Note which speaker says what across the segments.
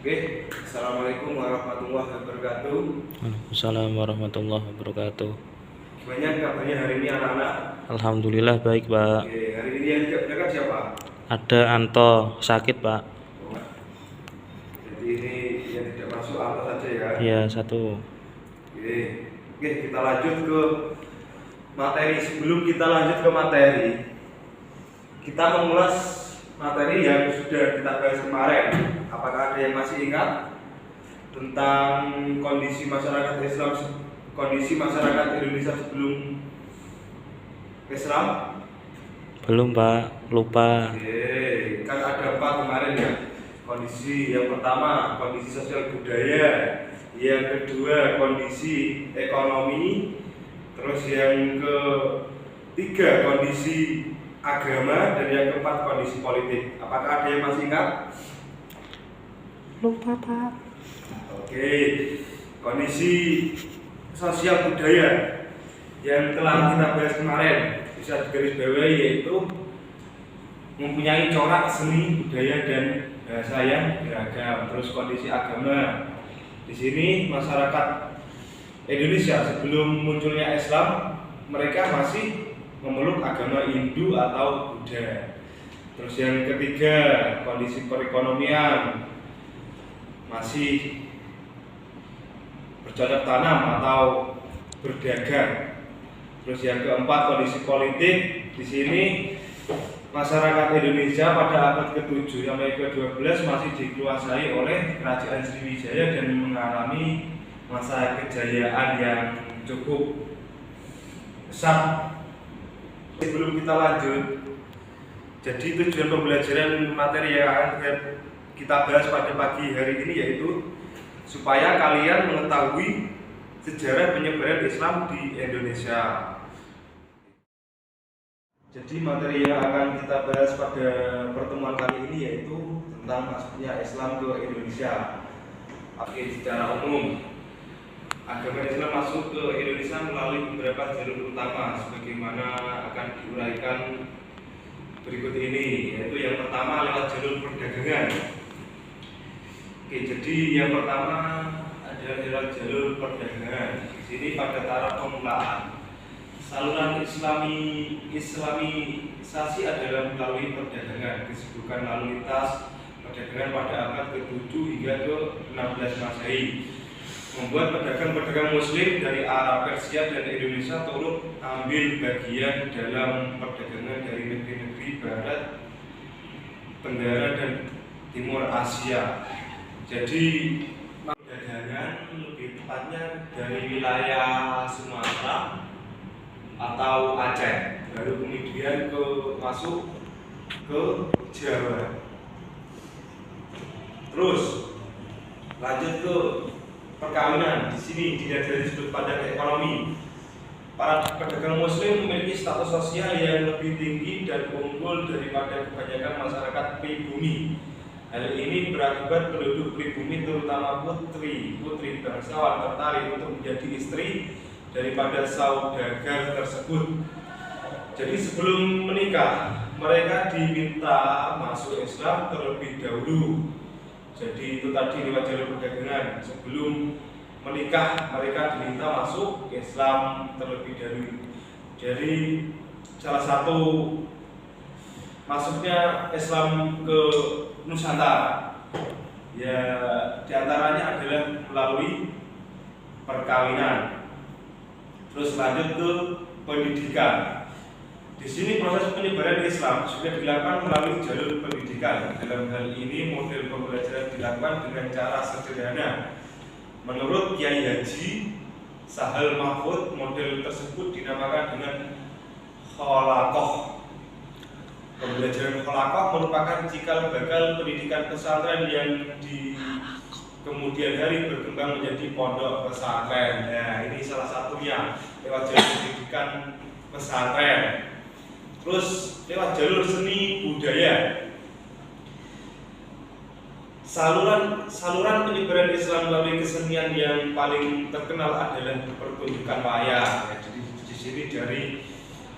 Speaker 1: Oke, Assalamualaikum warahmatullahi wabarakatuh.
Speaker 2: Waalaikumsalam warahmatullahi wabarakatuh.
Speaker 1: Gimana kabarnya hari ini anak-anak?
Speaker 2: Alhamdulillah baik, Pak.
Speaker 1: Oke, hari ini yang dekat siapa?
Speaker 2: Ada Anto sakit, Pak.
Speaker 1: Oh, jadi ini yang tidak masuk apa saja ya?
Speaker 2: Iya, satu.
Speaker 1: Oke, kita lanjut ke materi. Sebelum kita lanjut ke materi, kita mengulas materi yang sudah kita bahas kemarin. Apakah ada yang masih ingat tentang kondisi masyarakat Islam, kondisi masyarakat Indonesia sebelum Islam?
Speaker 2: Belum, Pak. Lupa.
Speaker 1: Oke, kan ada 4 kemarin ya. Kondisi yang pertama, kondisi sosial budaya. Yang kedua, kondisi ekonomi. Terus yang ketiga, kondisi agama. Dan yang keempat, kondisi politik. Apakah ada yang masih ingat?
Speaker 2: Lupa, Pak.
Speaker 1: Oke, kondisi sosial budaya yang telah kita bahas kemarin bisa digarisbawahi yaitu mempunyai corak seni budaya dan bahasa yang beragam. Terus kondisi agama, di sini masyarakat Indonesia sebelum munculnya Islam mereka masih memeluk agama Hindu atau Buddha. Terus yang ketiga, kondisi perekonomian masih bercocok tanam atau berdagang. Terus yang keempat, kondisi politik. Di sini masyarakat Indonesia pada abad ke-7 sampai ke-12 masih dikuasai oleh Kerajaan Sriwijaya dan mengalami masa kejayaan yang cukup besar. Sebelum kita lanjut, jadi tujuan pembelajaran materi yang akan kita bahas pada pagi hari ini yaitu supaya kalian mengetahui sejarah penyebaran Islam di Indonesia. Jadi materi yang akan kita bahas pada pertemuan kali ini yaitu tentang masuknya Islam ke Indonesia. Oke, secara umum agama Islam masuk ke Indonesia melalui beberapa jalur utama sebagaimana akan diuraikan berikut ini, yaitu yang pertama lewat jalur perdagangan. Oke, jadi yang pertama adalah jalur perdagangan. Di sini pada taraf permulaan saluran islamisasi adalah melalui perdagangan. Kesibukan lalu lintas perdagangan pada abad ke-7 hingga ke-16 Masehi membuat pedagang-pedagang Muslim dari Arab, Persia dan Indonesia turut ambil bagian dalam perdagangan dari negeri-negeri Barat, Tenggara dan Timur Asia. Jadi perdagangan lebih tepatnya dari wilayah Sumatera atau Aceh, baru kemudian masuk ke Jawa. Terus lanjut ke perkawinan. Di sini dilihat dari sudut pandang ekonomi. Para pedagang Muslim memiliki status sosial yang lebih tinggi dan unggul daripada kebanyakan masyarakat pribumi. Hal ini berakibat penduduk pribumi terutama putri bangsawan tertarik untuk menjadi istri daripada saudagar tersebut. Jadi sebelum menikah mereka diminta masuk Islam terlebih dahulu. Jadi itu tadi lewat jalur perdagangan. Sebelum menikah mereka diminta masuk Islam terlebih dahulu. Jadi salah satu masuknya Islam ke Nusantara ya diantaranya adalah melalui perkawinan. Terus lanjut ke pendidikan. Di sini proses penyebaran Islam sudah dilakukan melalui jalur pendidikan. Dalam hal ini model pembelajaran dilakukan dengan cara sederhana. Menurut Kiai Haji Sahal Mahfud, model tersebut dinamakan dengan kholaqoh. Pembelajaran kholaqoh merupakan cikal bakal pendidikan pesantren yang di kemudian hari berkembang menjadi pondok pesantren. Nah, ini salah satunya lewat jalur pendidikan pesantren. Terus lewat jalur seni budaya. Saluran penyebaran Islam melalui kesenian yang paling terkenal adalah pertunjukan wayang. Jadi di sini dari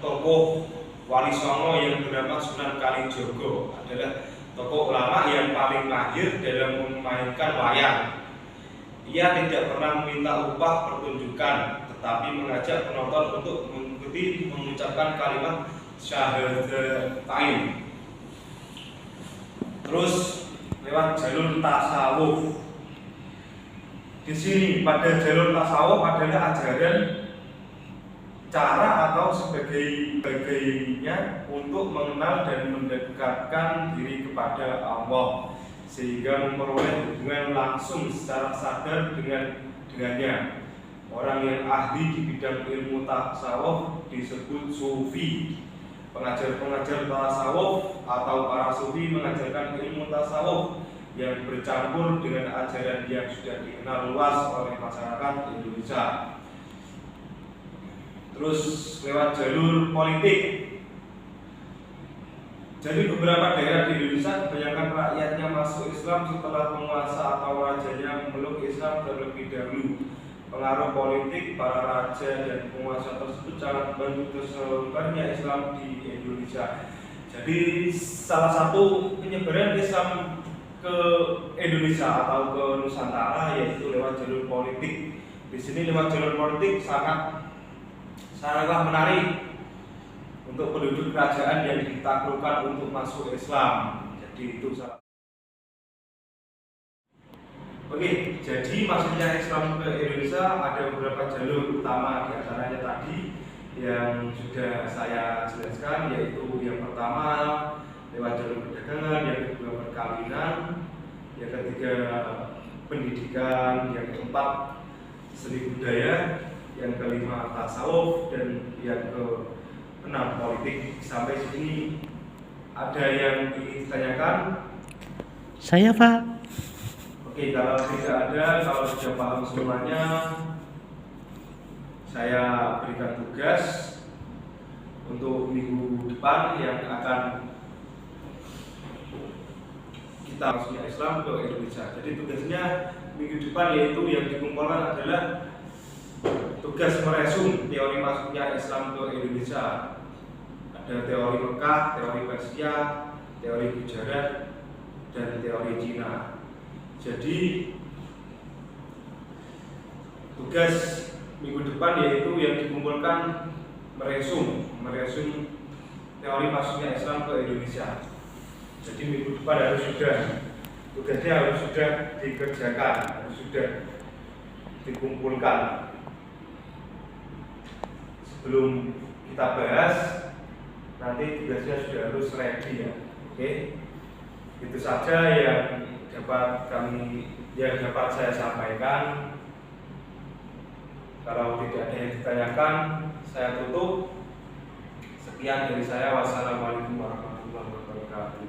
Speaker 1: tokoh Wali Songo yang bernama Sunan Kalijogo adalah tokoh ulama yang paling mahir dalam memainkan wayang. Ia tidak pernah meminta upah pertunjukan, tetapi mengajak penonton untuk mengikuti mengucapkan kalimat syahadatain. Terus lewat jalur tasawuf. Di sini pada jalur tasawuf adalah ajaran cara atau sebagainya untuk mengenal dan mendekatkan diri kepada Allah, sehingga memperoleh hubungan langsung secara sadar dengannya. Orang yang ahli di bidang ilmu tasawuf disebut sufi. Pengajar-pengajar tasawuf atau para sufi mengajarkan ilmu tasawuf yang bercampur dengan ajaran yang sudah dikenal luas oleh masyarakat Indonesia. Terus lewat jalur politik. Jadi beberapa daerah di Indonesia kebanyakan rakyatnya masuk Islam setelah penguasa atau rajanya memeluk Islam terlebih dahulu. Pengaruh politik para raja dan penguasa tersebut sangat membantu tersebarnya Islam di Indonesia. Jadi salah satu penyebaran Islam ke Indonesia atau ke Nusantara yaitu lewat jalur politik. Di sini lewat jalur politik sangatlah menarik untuk penduduk kerajaan yang ditaklukkan untuk masuk Islam. Jadi itu salah. Oke, jadi masuknya Islam ke Indonesia ada beberapa jalur utama, di antaranya tadi yang sudah saya jelaskan, yaitu yang pertama lewat jalur perdagangan, yang kedua perkawinan, yang ketiga pendidikan, yang keempat seni budaya, yang kelima tasawuf, dan yang keenam politik. Sampai sini ada yang ingin ditanyakan?
Speaker 2: Saya, Pak.
Speaker 1: Oke, kalau tidak ada, kalau sudah paham semuanya, saya berikan tugas untuk minggu depan yang akan kita masuknya Islam ke Indonesia. Jadi tugasnya minggu depan yaitu yang dikumpulkan adalah tugas meresum teori masuknya Islam ke Indonesia. Ada teori Mekah, teori Persia, teori Gujarat, dan teori Cina. Jadi tugas minggu depan yaitu yang dikumpulkan meresum teori masuknya Islam ke Indonesia. Jadi minggu depan harus tugasnya harus sudah dikerjakan, harus sudah dikumpulkan. Sebelum kita bahas, nanti tugasnya sudah harus ready ya. Oke, itu saja yang dapat saya sampaikan. Kalau tidak ada yang ditanyakan, saya tutup. Sekian dari saya. Wassalamualaikum warahmatullahi wabarakatuh.